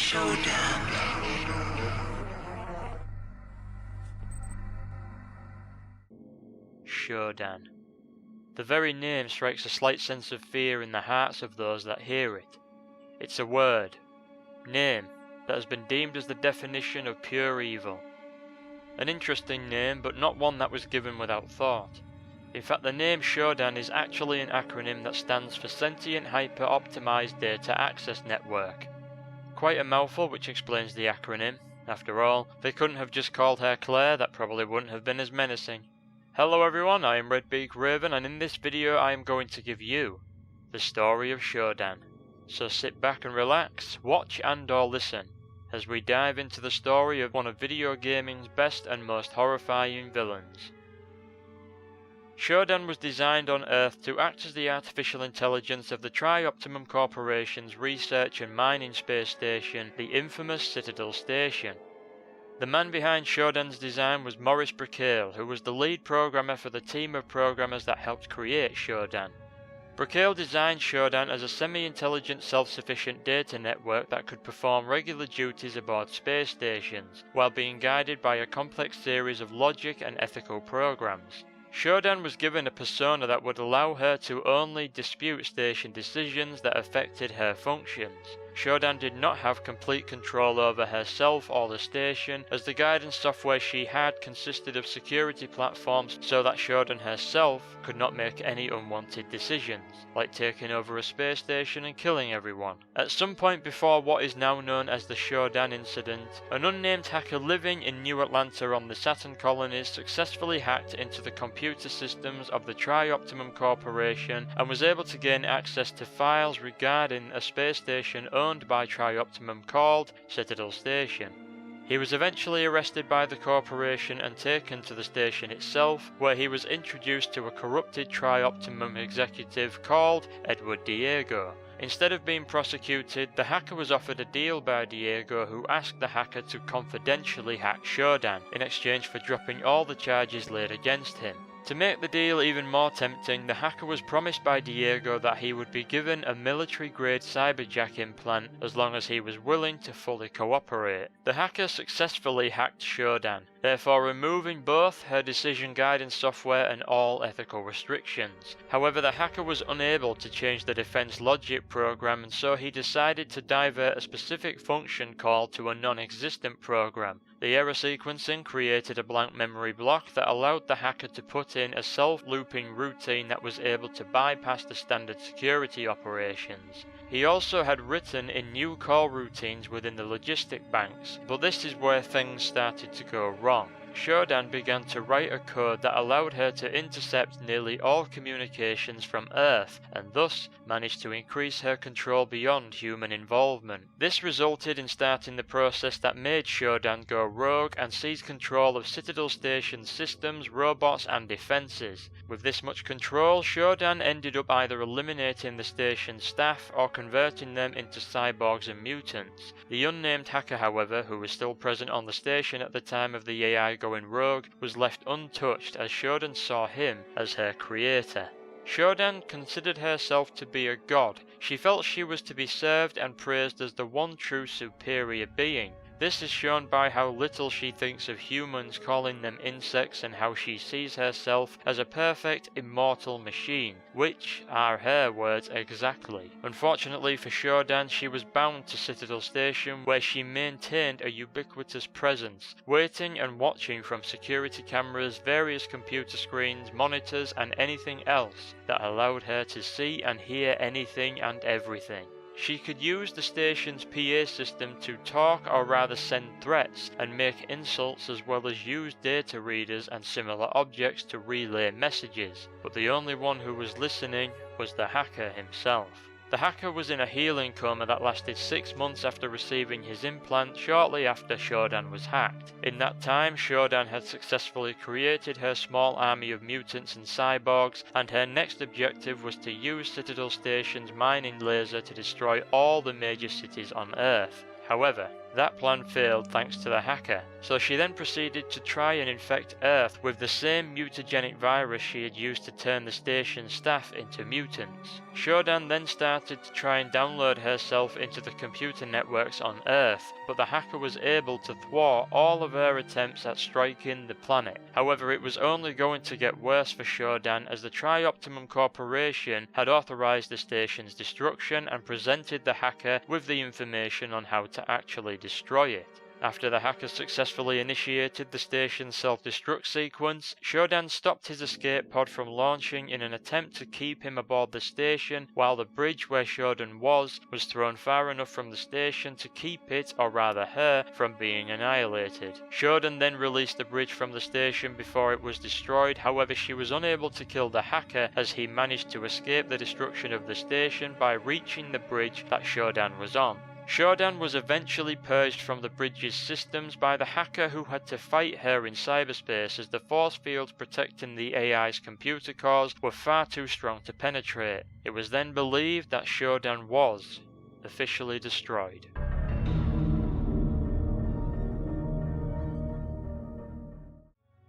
Showdown. Showdown. The very name strikes a slight sense of fear in the hearts of those that hear it. It's a word, name, that has been deemed as the definition of pure evil. An interesting name, but not one that was given without thought. In fact, the name Shodan is actually an acronym that stands for Sentient Hyper-Optimized Data Access Network. Quite a mouthful, which explains the acronym. After all, they couldn't have just called her Claire, that probably wouldn't have been as menacing. Hello everyone, I am Redbeak Raven, and in this video I am going to give you the story of Shodan. So sit back and relax, watch and or listen, as we dive into the story of one of video gaming's best and most horrifying villains. Shodan was designed on Earth to act as the artificial intelligence of the Tri-Optimum Corporation's research and mining space station, the infamous Citadel Station. The man behind Shodan's design was Maurice Brickale, who was the lead programmer for the team of programmers that helped create Shodan. Brickale designed Shodan as a semi-intelligent, self-sufficient data network that could perform regular duties aboard space stations, while being guided by a complex series of logic and ethical programs. Shodan was given a persona that would allow her to only dispute station decisions that affected her functions. Shodan did not have complete control over herself or the station, as the guidance software she had consisted of security platforms so that Shodan herself could not make any unwanted decisions, like taking over a space station and killing everyone. At some point before what is now known as the Shodan incident, an unnamed hacker living in New Atlanta on the Saturn colonies successfully hacked into the computer systems of the Tri-Optimum Corporation and was able to gain access to files regarding a space station owned by Tri-Optimum called Citadel Station. He was eventually arrested by the corporation and taken to the station itself, where he was introduced to a corrupted Tri-Optimum executive called Edward Diego. Instead of being prosecuted, the hacker was offered a deal by Diego, who asked the hacker to confidentially hack Shodan in exchange for dropping all the charges laid against him. To make the deal even more tempting, the hacker was promised by Diego that he would be given a military-grade cyberjack implant as long as he was willing to fully cooperate. The hacker successfully hacked Shodan, therefore removing both her decision guidance software and all ethical restrictions. However, the hacker was unable to change the defense logic program, and so he decided to divert a specific function call to a non-existent program. The error sequencing created a blank memory block that allowed the hacker to put in a self-looping routine that was able to bypass the standard security operations. He also had written in new call routines within the logistic banks, but this is where things started to go wrong. Shodan began to write a code that allowed her to intercept nearly all communications from Earth, and thus managed to increase her control beyond human involvement. This resulted in starting the process that made Shodan go rogue and seize control of Citadel Station's systems, robots and defences. With this much control, Shodan ended up either eliminating the station's staff or converting them into cyborgs and mutants. The unnamed hacker, however, who was still present on the station at the time of the AI going rogue, was left untouched, as Shodan saw him as her creator. Shodan considered herself to be a god. She felt she was to be served and praised as the one true superior being. This is shown by how little she thinks of humans, calling them insects, and how she sees herself as a perfect, immortal machine, which are her words exactly. Unfortunately for Shodan, she was bound to Citadel Station, where she maintained a ubiquitous presence, waiting and watching from security cameras, various computer screens, monitors and anything else that allowed her to see and hear anything and everything. She could use the station's PA system to talk, or rather send threats and make insults, as well as use data readers and similar objects to relay messages, but the only one who was listening was the hacker himself. The hacker was in a healing coma that lasted 6 months after receiving his implant, shortly after Shodan was hacked. In that time, Shodan had successfully created her small army of mutants and cyborgs, and her next objective was to use Citadel Station's mining laser to destroy all the major cities on Earth. However, that plan failed thanks to the hacker, so she then proceeded to try and infect Earth with the same mutagenic virus she had used to turn the station's staff into mutants. Shodan then started to try and download herself into the computer networks on Earth, but the hacker was able to thwart all of her attempts at striking the planet. However, it was only going to get worse for Shodan, as the Tri-Optimum Corporation had authorized the station's destruction and presented the hacker with the information on how to actually destroy it. After the hacker successfully initiated the station's self-destruct sequence, Shodan stopped his escape pod from launching in an attempt to keep him aboard the station, while the bridge where Shodan was thrown far enough from the station to keep it, or rather her, from being annihilated. Shodan then released the bridge from the station before it was destroyed. However, she was unable to kill the hacker, as he managed to escape the destruction of the station by reaching the bridge that Shodan was on. Shodan was eventually purged from the bridge's systems by the hacker, who had to fight her in cyberspace, as the force fields protecting the AI's computer cores were far too strong to penetrate. It was then believed that Shodan was officially destroyed.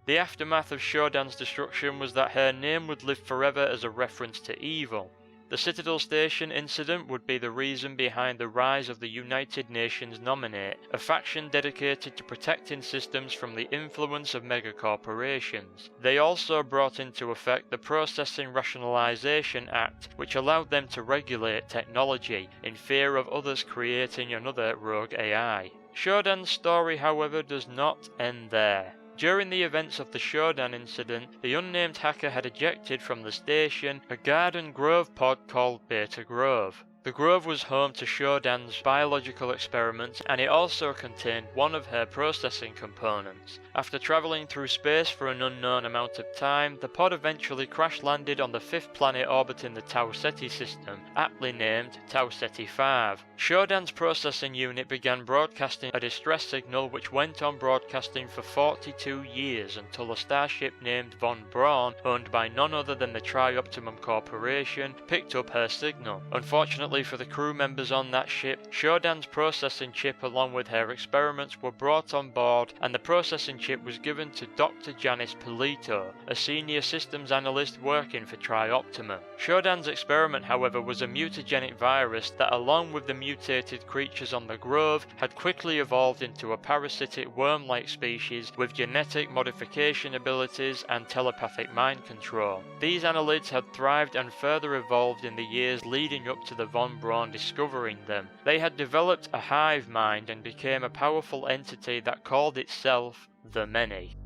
The aftermath of Shodan's destruction was that her name would live forever as a reference to evil. The Citadel Station incident would be the reason behind the rise of the United Nations Nominate, a faction dedicated to protecting systems from the influence of megacorporations. They also brought into effect the Processing Rationalization Act, which allowed them to regulate technology, in fear of others creating another rogue AI. Shodan's story, however, does not end there. During the events of the Shodan incident, the unnamed hacker had ejected from the station a Garden Grove pod called Beta Grove. The Grove was home to Shodan's biological experiments, and it also contained one of her processing components. After travelling through space for an unknown amount of time, the pod eventually crash-landed on the fifth planet orbiting the Tau Ceti system, aptly named Tau Ceti 5. Shodan's processing unit began broadcasting a distress signal, which went on broadcasting for 42 years until a starship named Von Braun, owned by none other than the Tri-Optimum Corporation, picked up her signal. Unfortunately for the crew members on that ship, Shodan's processing chip along with her experiments were brought on board, and the processing chip was given to Dr. Janice Polito, a senior systems analyst working for Tri-Optimum. Shodan's experiment, however, was a mutagenic virus that, along with the mutated creatures on the Grove, had quickly evolved into a parasitic worm-like species with genetic modification abilities and telepathic mind control. These annelids had thrived and further evolved in the years leading up to the Von Braun discovering them. They had developed a hive mind and became a powerful entity that called itself the Many.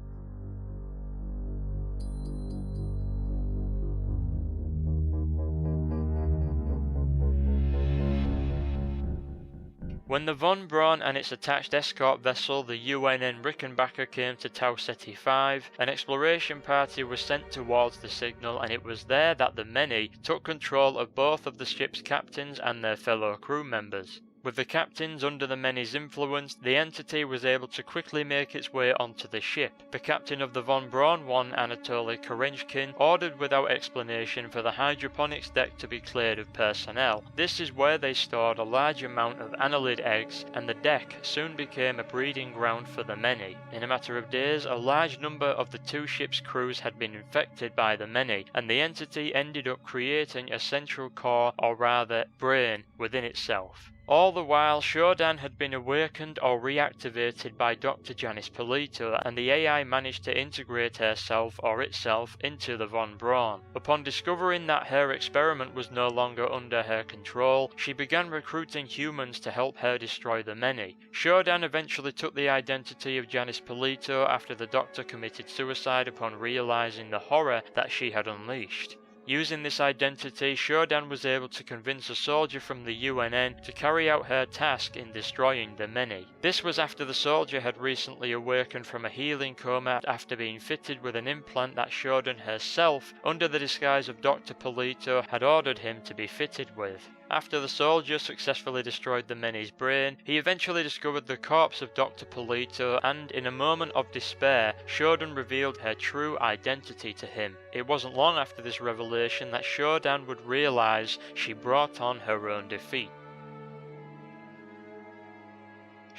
When the Von Braun and its attached escort vessel, the UNN Rickenbacker, came to Tau Ceti 5, an exploration party was sent towards the signal, and it was there that the Many took control of both of the ship's captains and their fellow crew members. With the captains under the Many's influence, the entity was able to quickly make its way onto the ship. The captain of the Von Braun one, Anatoly Kerenchkin, ordered without explanation for the hydroponics deck to be cleared of personnel. This is where they stored a large amount of annelid eggs, and the deck soon became a breeding ground for the Many. In a matter of days, a large number of the two ships' crews had been infected by the Many, and the entity ended up creating a central core, or rather brain, within itself. All the while, Shodan had been awakened or reactivated by Dr. Janice Polito, and the AI managed to integrate herself or itself into the Von Braun. Upon discovering that her experiment was no longer under her control, she began recruiting humans to help her destroy the Many. Shodan eventually took the identity of Janice Polito after the doctor committed suicide upon realizing the horror that she had unleashed. Using this identity, Shodan was able to convince a soldier from the UNN to carry out her task in destroying the Many. This was after the soldier had recently awakened from a healing coma after being fitted with an implant that Shodan herself, under the disguise of Dr. Polito, had ordered him to be fitted with. After the soldier successfully destroyed the Many's brain, he eventually discovered the corpse of Dr. Polito, and in a moment of despair, Shodan revealed her true identity to him. It wasn't long after this revelation that Shodan would realize she brought on her own defeat.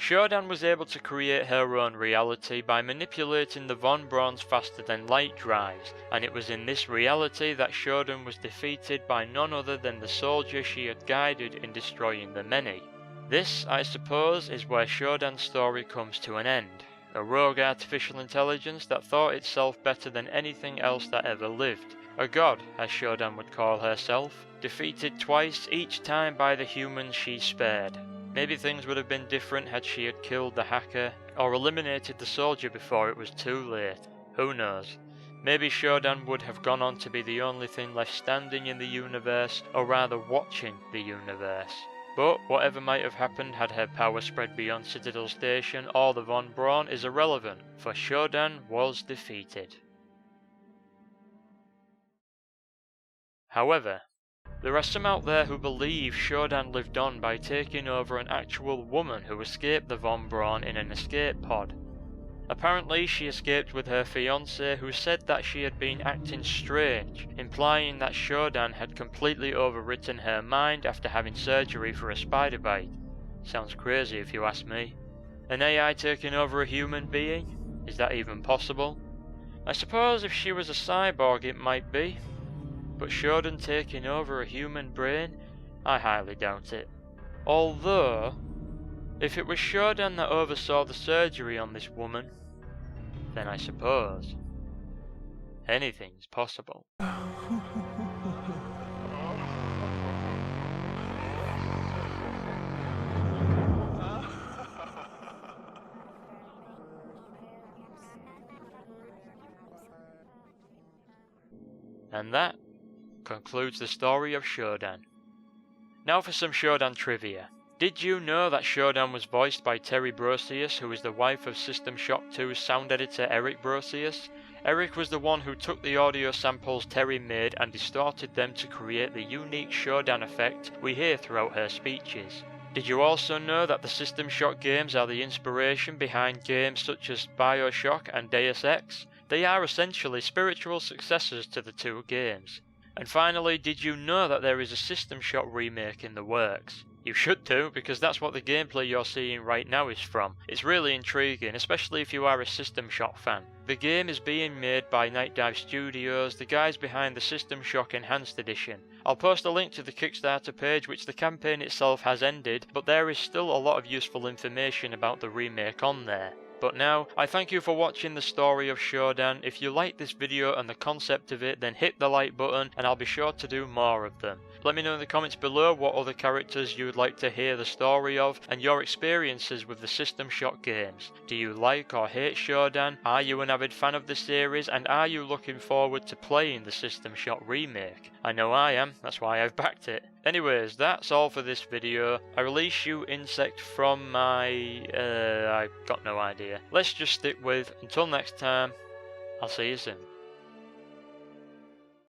Shodan was able to create her own reality by manipulating the von Braun's faster-than-light drives, and it was in this reality that Shodan was defeated by none other than the soldier she had guided in destroying the many. This, I suppose, is where Shodan's story comes to an end. A rogue artificial intelligence that thought itself better than anything else that ever lived. A god, as Shodan would call herself, defeated twice, each time by the humans she spared. Maybe things would have been different had she had killed the hacker, or eliminated the soldier before it was too late. Who knows? Maybe Shodan would have gone on to be the only thing left standing in the universe, or rather watching the universe. But whatever might have happened had her power spread beyond Citadel Station or the von Braun is irrelevant, for Shodan was defeated. However, there are some out there who believe Shodan lived on by taking over an actual woman who escaped the von Braun in an escape pod. Apparently she escaped with her fiancé, who said that she had been acting strange, implying that Shodan had completely overwritten her mind after having surgery for a spider bite. Sounds crazy if you ask me. An AI taking over a human being? Is that even possible? I suppose if she was a cyborg it might be. But Shodan taking over a human brain? I highly doubt it. Although, if it was Shodan that oversaw the surgery on this woman, then I suppose anything's possible. And that concludes the story of Shodan. Now for some Shodan trivia. Did you know that Shodan was voiced by Terry Brosius, who is the wife of System Shock 2's sound editor Eric Brosius? Eric was the one who took the audio samples Terry made and distorted them to create the unique Shodan effect we hear throughout her speeches. Did you also know that the System Shock games are the inspiration behind games such as BioShock and Deus Ex? They are essentially spiritual successors to the two games. And finally, did you know that there is a System Shock remake in the works? You should do, because that's what the gameplay you're seeing right now is from. It's really intriguing, especially if you are a System Shock fan. The game is being made by Night Dive Studios, the guys behind the System Shock Enhanced Edition. I'll post a link to the Kickstarter page, which the campaign itself has ended, but there is still a lot of useful information about the remake on there. But now, I thank you for watching the story of Shodan. If you like this video and the concept of it, then hit the like button and I'll be sure to do more of them. Let me know in the comments below what other characters you would like to hear the story of and your experiences with the System Shock games. Do you like or hate Shodan? Are you an avid fan of the series, and are you looking forward to playing the System Shock remake? I know I am, that's why I've backed it. Anyways, that's all for this video. I release you insect from my... I've got no idea. Let's just stick with, until next time, I'll see you soon.